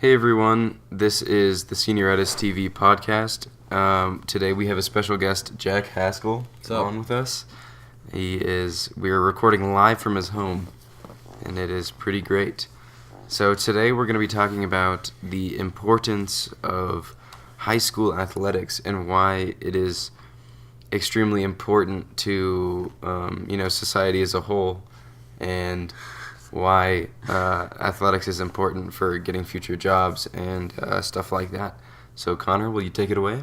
Hey everyone, this is the Senioritis Podcast. Today we have a special guest, Jack Haskell, on with us. We're recording live from his home, and it is pretty great. So today we're going to be talking about the importance of high school athletics and why it is extremely important to society as a whole, and why athletics is important for getting future jobs and stuff like that. So Connor, will you take it away?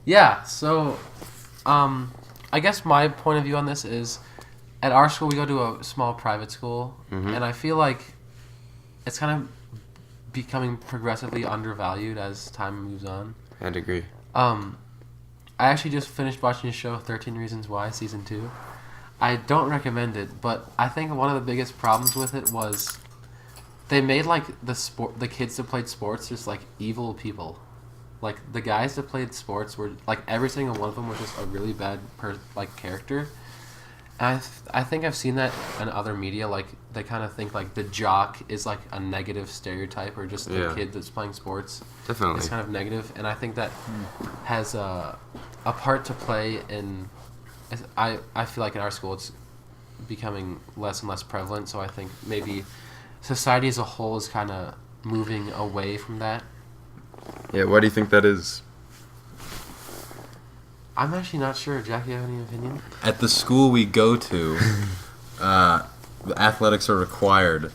Yeah. So, I guess my point of view on this is, at our school we go to a small private school, and I feel like it's kind of becoming progressively undervalued as time moves on. I'd agree. I actually just finished watching the show 13 Reasons Why Season 2. I don't recommend it, but I think one of the biggest problems with it was they made like the kids that played sports just like evil people. Like the guys that played sports were like every single one of them was just a really bad character. And I think I've seen that in other media. Like they kind of think like the jock is like a negative stereotype, or just the kid that's playing sports. Definitely, it's kind of negative, and I think that has a part to play in. I feel like in our school it's becoming less and less prevalent, so I think maybe society as a whole is kind of moving away from that. Yeah, why do you think that is? I'm actually not sure. Jack, you have any opinion? At the school we go to, the athletics are required,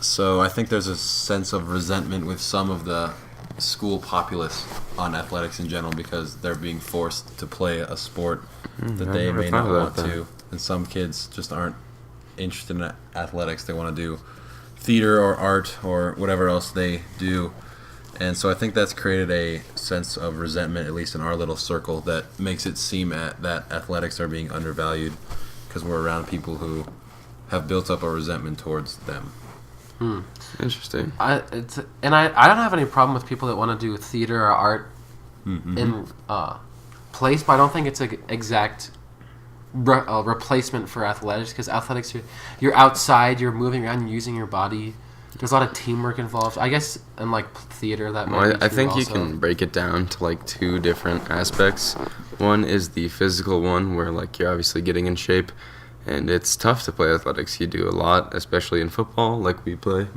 so I think there's a sense of resentment with some of the school populace on athletics in general because they're being forced to play a sport that they may not want to, and some kids just aren't interested in athletics. They want to do theater or art or whatever else they do, and so I think that's created a sense of resentment, at least in our little circle, that makes it seem that athletics are being undervalued because we're around people who have built up a resentment towards them. Interesting. I don't have any problem with people that want to do theater or art in place, but I don't think it's an exact replacement for athletics, because athletics, you're outside, you're moving around, you're using your body. There's a lot of teamwork involved. I guess in like theater that might be I think also. You can break it down to like two different aspects. One is the physical one, where like you're obviously getting in shape. And it's tough to play athletics. You do a lot, especially in football, like we play.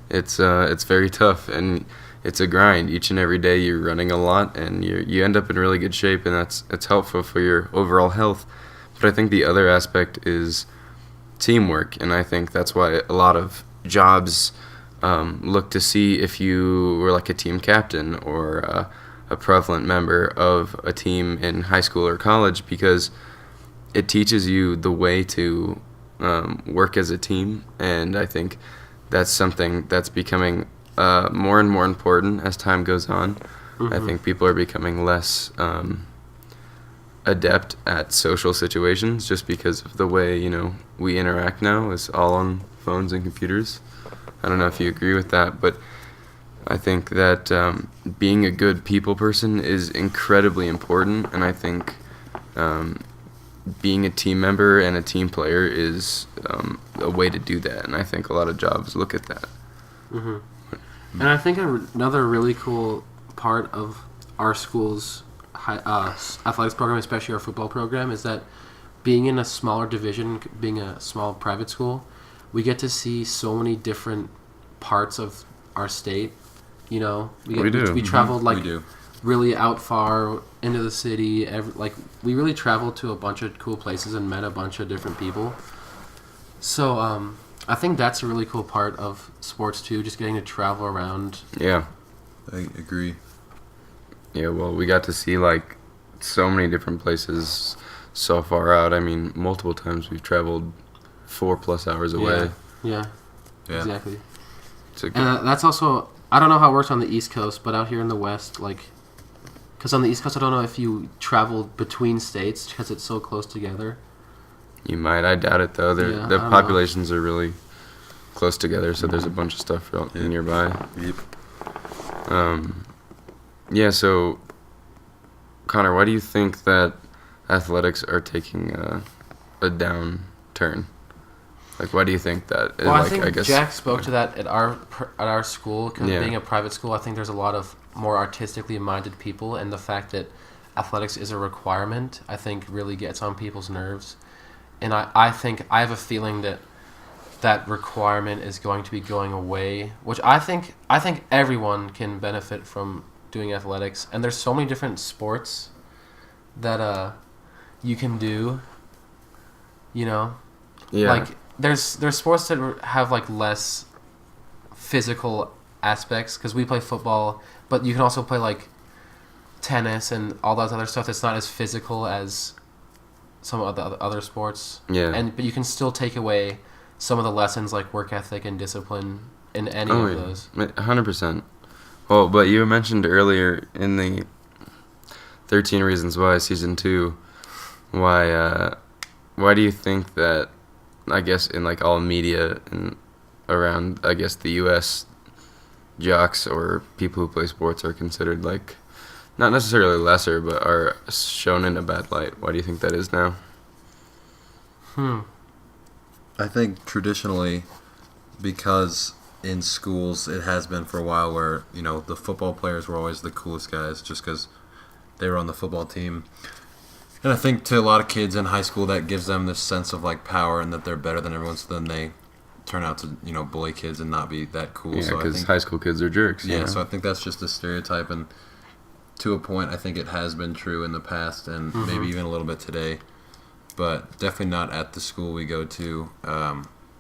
It's very tough, and it's a grind. Each and every day you're running a lot, and you end up in really good shape, and it's helpful for your overall health. But I think the other aspect is teamwork, and I think that's why a lot of jobs look to see if you were like a team captain or a prevalent member of a team in high school or college, because it teaches you the way to work as a team, and I think that's something that's becoming more and more important as time goes on. I think people are becoming less adept at social situations just because of the way we interact now. It's all on phones and computers. I don't know if you agree with that, but I think that being a good people person is incredibly important, and I think being a team member and a team player is a way to do that, and I think a lot of jobs look at that. And I think another really cool part of our school's athletics program, especially our football program, is that being in a smaller division, being a small private school, we get to see so many different parts of our state. We traveled really out far into the city. We really traveled to a bunch of cool places and met a bunch of different people. So I think that's a really cool part of sports too, just getting to travel around. Yeah, I agree. Yeah, well, we got to see like so many different places so far out. I mean, multiple times we've traveled 4+ hours away. Yeah. Exactly. And that's also, I don't know how it works on the East Coast, but out here in the West, because on the East Coast, I don't know if you travel between states because it's so close together. You might. I doubt it, though. The populations are really close together, so there's a bunch of stuff nearby. Yep. So, Connor, why do you think that athletics are taking a downturn? Like, why do you think that? Well, like, I think Jack spoke to that at our school, because being a private school, I think there's a lot of more artistically minded people, and the fact that athletics is a requirement, I think, really gets on people's nerves. And I think I have a feeling that requirement is going to be going away, which I think everyone can benefit from doing athletics. And there's so many different sports that you can do, you know? Yeah. Like, there's sports that have, like, less physical aspects, because we play football, but you can also play, like, tennis and all that other stuff that's not as physical as some of the other sports. Yeah. But you can still take away some of the lessons, like work ethic and discipline, in any of those. 100%. Well, but you mentioned earlier in the 13 Reasons Why Season 2, why do you think that, I guess, in, like, all media and around, I guess, the U.S., jocks or people who play sports are considered, like, not necessarily lesser, but are shown in a bad light? Why do you think that is now? I think traditionally, because in schools it has been for a while where, you know, the football players were always the coolest guys just because they were on the football team. And I think to a lot of kids in high school that gives them this sense of, like, power and that they're better than everyone, so then they turn out to, you know, bully kids and not be that cool. Yeah, so because high school kids are jerks. Yeah, you know? so I think that's just a stereotype, and to a point I think it has been true in the past and maybe even a little bit today, but definitely not at the school we go to.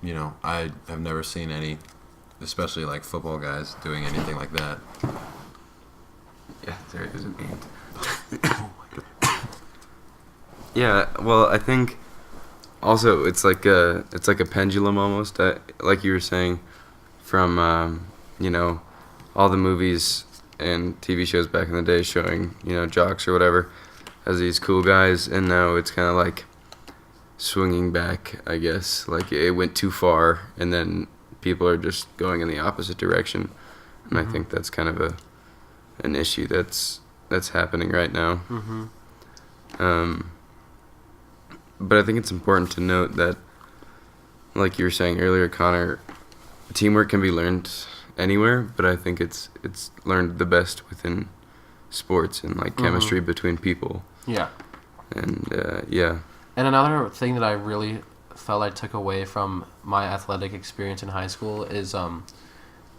You know, I have never seen any, especially, like, football guys doing anything like that. Yeah, there is an ant. Oh my god. Yeah, well, I think also it's like a pendulum almost, like you were saying, from you know, all the movies and TV shows back in the day showing, you know, jocks or whatever as these cool guys, and now it's kind of like swinging back, I guess. Like, it went too far, and then people are just going in the opposite direction, and I think that's kind of an issue that's happening right now. But I think it's important to note that, like you were saying earlier, Connor, teamwork can be learned anywhere, but I think it's learned the best within sports and, like, chemistry between people. Yeah. And yeah. And another thing that I really felt I took away from my athletic experience in high school is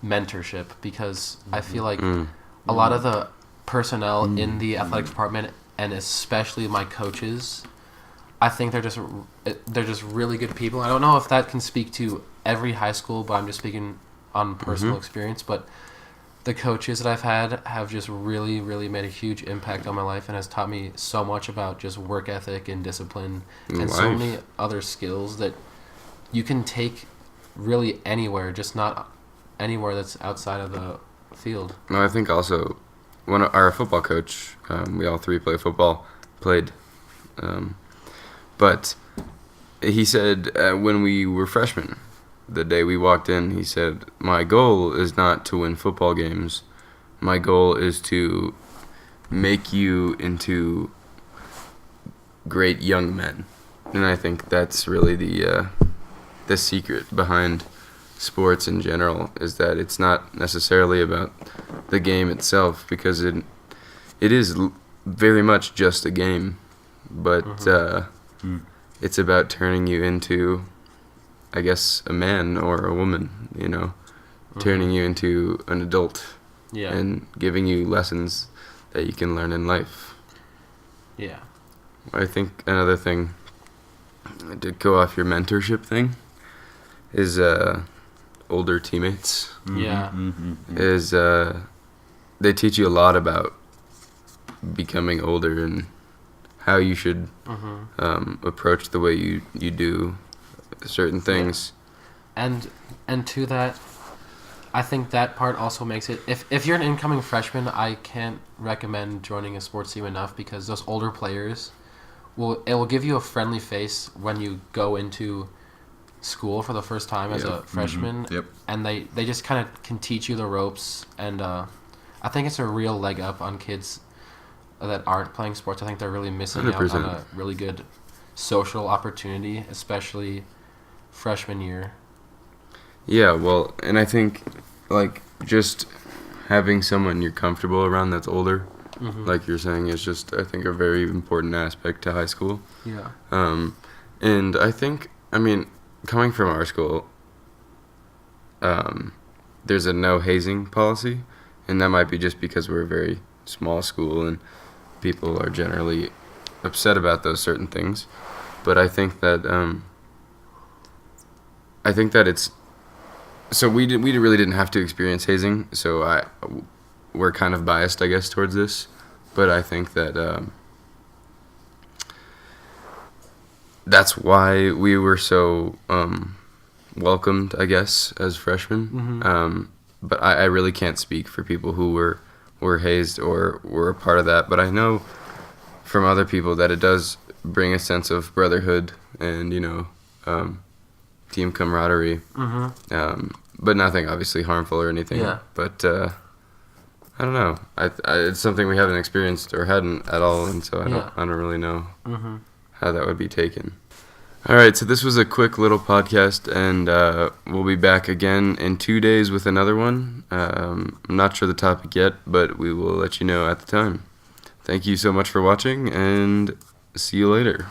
mentorship, because I feel like a lot of the personnel in the athletic department, and especially my coaches, I think they're just really good people. I don't know if that can speak to every high school, but I'm just speaking on personal experience. But the coaches that I've had have just really, really made a huge impact on my life, and has taught me so much about just work ethic and discipline and so many other skills that you can take really anywhere, just not anywhere that's outside of the field. No, I think also our football coach, we all three played. But he said when we were freshmen, the day we walked in, he said, "My goal is not to win football games. My goal is to make you into great young men." And I think that's really the secret behind sports in general, is that it's not necessarily about the game itself, because it is very much just a game, but it's about turning you into, I guess, a man or a woman, you know, turning you into an adult, and giving you lessons that you can learn in life. Yeah. I think another thing, to go off your mentorship thing, is older teammates. Yeah. Is they teach you a lot about becoming older and how you should approach the way you do certain things. Yeah. And to that, I think that part also makes it, if you're an incoming freshman, I can't recommend joining a sports team enough, because those older players will give you a friendly face when you go into school for the first time as a freshman. And they just kind of can teach you the ropes, and I think it's a real leg up on kids that aren't playing sports. I think they're really missing 100%. out on a really good social opportunity, especially freshman year. Yeah, well, and I think, like, just having someone you're comfortable around that's older, like you're saying, is just, I think, a very important aspect to high school. Yeah. And I think, I mean, coming from our school, there's a no hazing policy, and that might be just because we're a very small school and people are generally upset about those certain things. But I think that it's so we really didn't have to experience hazing, so we're kind of biased, I guess, towards this. But I think that that's why we were so welcomed, I guess, as freshmen. But I really can't speak for people who were hazed or were a part of that. But I know from other people that it does bring a sense of brotherhood and, team camaraderie. But nothing obviously harmful or anything. Yeah. But I don't know. It's something we haven't experienced or hadn't at all, and so I don't really know how that would be taken. All right, so this was a quick little podcast, and we'll be back again in 2 days with another one. I'm not sure the topic yet, but we will let you know at the time. Thank you so much for watching, and see you later.